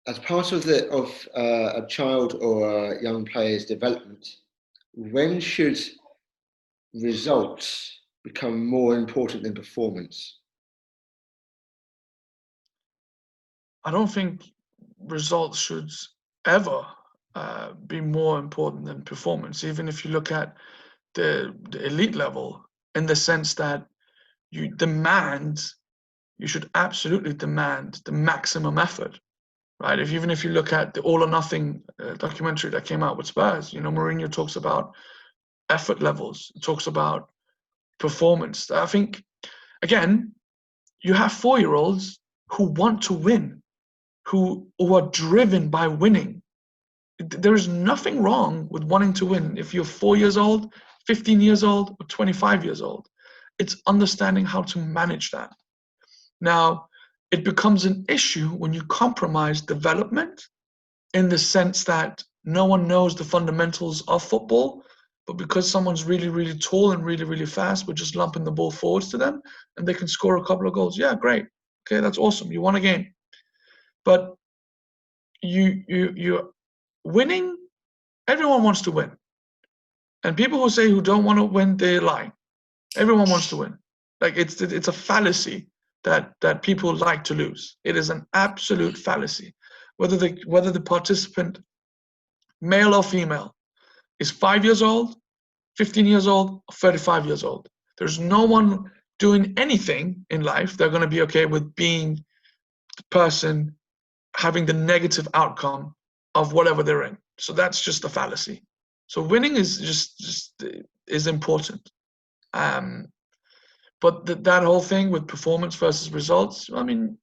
as part of a child or a young player's development, when should results become more important than performance? I don't think results should ever be more important than performance, even if you look at the elite level, in the sense that you should absolutely demand the maximum effort, right? Even if you look at the All or Nothing documentary that came out with Spurs, Mourinho talks about effort levels, talks about performance. I think, again, you have 4-year-olds who want to win, who are driven by winning. There is nothing wrong with wanting to win if you're 4 years old, 15 years old, or 25 years old. It's understanding how to manage that. Now, it becomes an issue when you compromise development, in the sense that no one knows the fundamentals of football, but because someone's really, really tall and really, really fast, we're just lumping the ball forwards to them and they can score a couple of goals. Yeah, great. Okay, that's awesome. You won a game. But you're winning, everyone wants to win. And people who don't want to win, they lie. Everyone wants to win. Like, it's a fallacy that people like to lose. It is an absolute fallacy. Whether the participant, male or female, is 5 years old, 15 years old, or 35 years old. There's no one doing anything in life they're going to be okay with being the person having the negative outcome of whatever they're in. So that's just a fallacy. So winning is just is important. But that whole thing with performance versus results, I mean,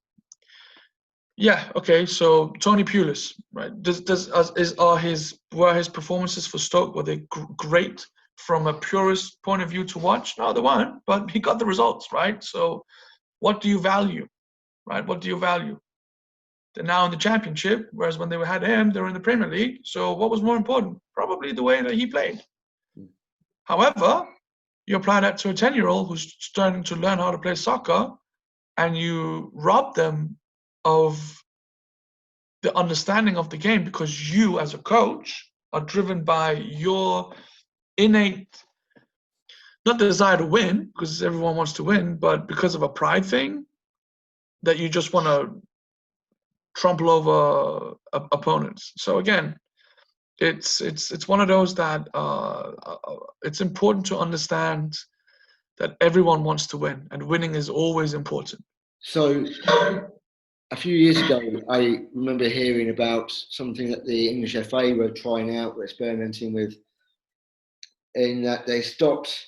yeah, okay. So Tony Pulis, right? Were his performances for Stoke, were they great from a purist point of view to watch? No, they weren't. But he got the results, right? So, what do you value, right? What do you value? They're now in the Championship, whereas when they had him, they were in the Premier League. So, what was more important? Probably the way that he played. However, you apply that to a 10-year-old who's starting to learn how to play soccer, and you rob them of the understanding of the game because you, as a coach, are driven by your innate, not desire to win, because everyone wants to win, but because of a pride thing, that you just want to trample over opponents. So again, it's one of those that it's important to understand that everyone wants to win, and winning is always important. So a few years ago, I remember hearing about something that the English FA were trying out, were experimenting with, in that they stopped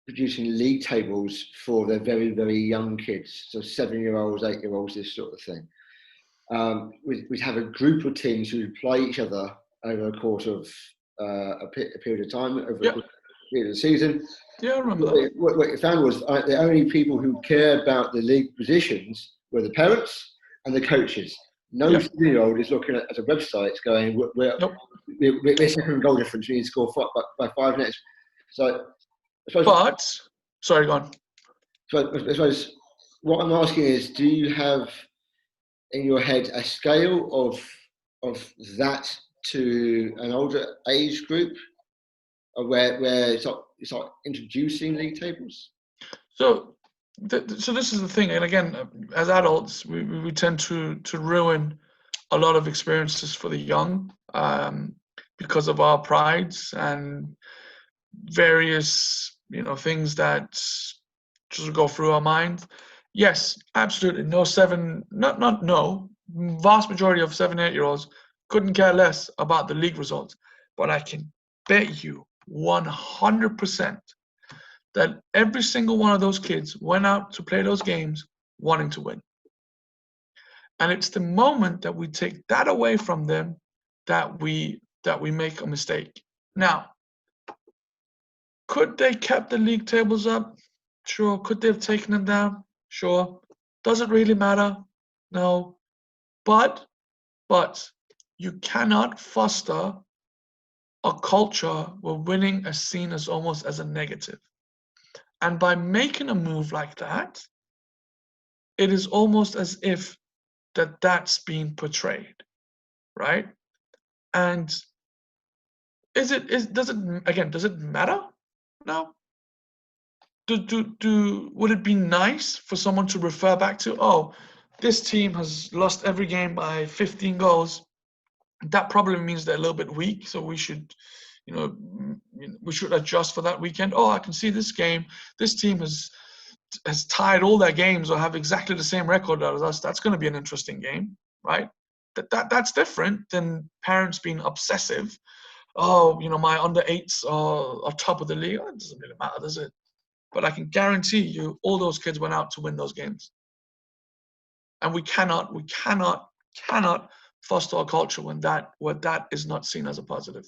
producing league tables for their very, very young kids, so 7-year-olds, 8-year-olds, this sort of thing. We'd have a group of teams who would play each other over the course of a period of time, over the period of the season. Yeah, I remember that. What you found was the only people who cared about the league positions were the parents and the coaches. No 7-year-old is looking at a website going, we're second goal difference, we need to score by 5 minutes. So, sorry, go on. So I suppose what I'm asking is, do you have in your head a scale of that to an older age group, where it's like introducing league tables? So this is the thing, and again, as adults, we tend to ruin a lot of experiences for the young because of our prides and various things that just go through our mind. Yes, absolutely. Vast majority of 7-8-year-olds couldn't care less about the league results. But I can bet you 100% that every single one of those kids went out to play those games wanting to win. And it's the moment that we take that away from them that we make a mistake. Now, could they kept the league tables up? Sure. Could they have taken them down? Sure. Does it really matter? No. But you cannot foster a culture where winning is seen as almost as a negative. And by making a move like that, it is almost as if that that's being portrayed, right? And does it matter now? Would it be nice for someone to refer back to, oh, this team has lost every game by 15 goals. That probably means they're a little bit weak, so we should adjust for that weekend. Oh, I can see this game. This team has tied all their games or have exactly the same record as us. That's going to be an interesting game, right? That's different than parents being obsessive. Oh, my under 8s are top of the league. It doesn't really matter, does it? But I can guarantee you, all those kids went out to win those games. And we cannot foster a culture where that is not seen as a positive.